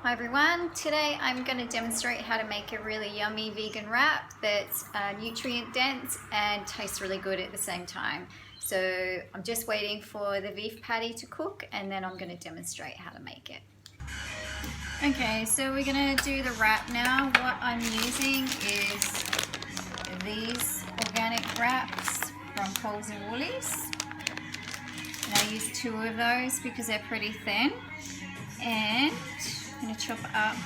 Hi everyone, today I'm going to demonstrate how to make a really yummy vegan wrap that's nutrient dense and tastes really good at the same time. So I'm just waiting for the beef patty to cook and then I'm going to demonstrate how to make it. Okay, so we're going to do the wrap now. What I'm using is these organic wraps from Coles and Woolies. And I use 2 of those because they're pretty thin. And I'm going to chop up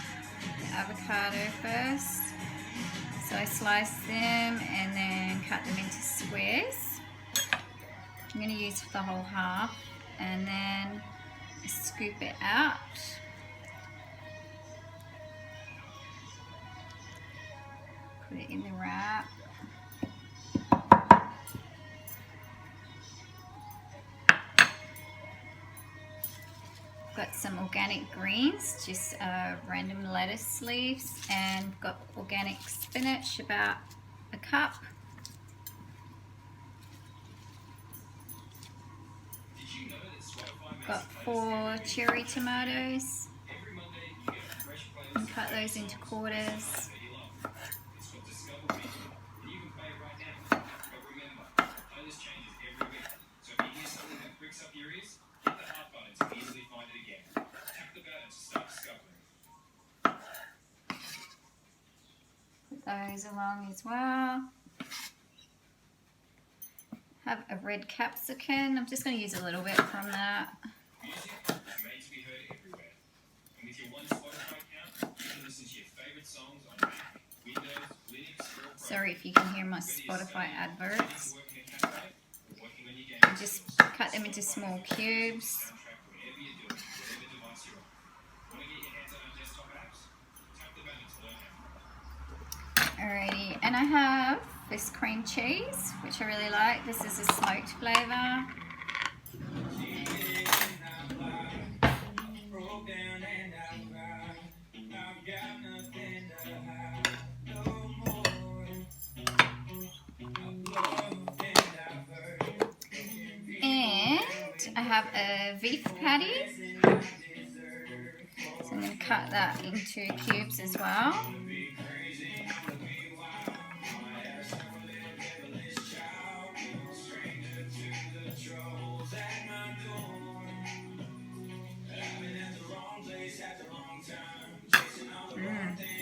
the avocado first. So I slice them and then cut them into squares. I'm going to use the whole half and then scoop it out. Put it in the wrap. Got some organic greens, just random lettuce leaves, and got organic spinach, about a cup. Got 4 cherry tomatoes, and cut those into quarters. Put those along as well. Have a red capsicum. I'm just going to use a little bit from that. Sorry if you can hear my Spotify adverts. And just cut them into small cubes. Alrighty, and I have this cream cheese, which I really like. This is a smoked flavour. And I have a beef patty. So I'm going to cut that into cubes as well.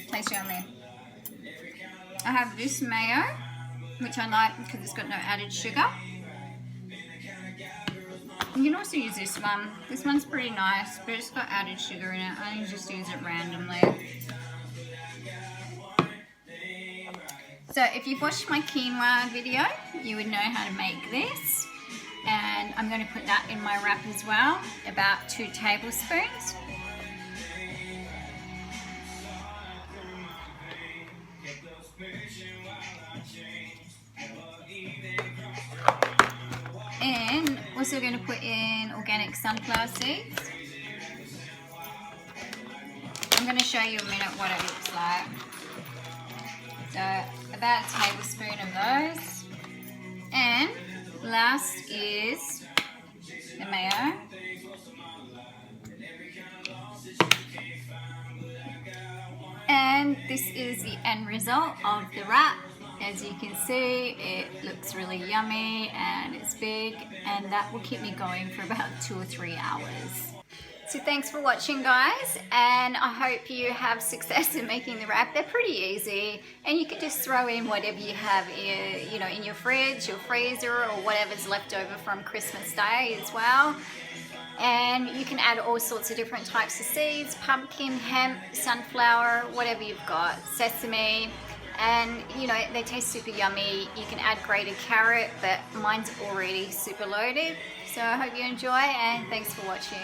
Tastes yummy. I have this mayo, which I like because it's got no added sugar. You can also use this one. This one's pretty nice, but it's got added sugar in it. I can just use it randomly. So if you've watched my quinoa video, you would know how to make this. And I'm going to put that in my wrap as well, about 2 tablespoons. And also going to put in organic sunflower seeds. I'm going to show you a minute what it looks like. So about a tablespoon of those. And last is the mayo. And this is the end result of the wrap. As you can see, it looks really yummy and it's big, and that will keep me going for about 2 or 3 hours. So thanks for watching, guys, and I hope you have success in making the wrap. They're pretty easy, and you can just throw in whatever you have in your fridge, your freezer, or whatever's left over from Christmas Day as well. And you can add all sorts of different types of seeds: pumpkin, hemp, sunflower, whatever you've got, sesame. And they taste super yummy. You can add grated carrot, but mine's already super loaded. So I hope you enjoy, and thanks for watching.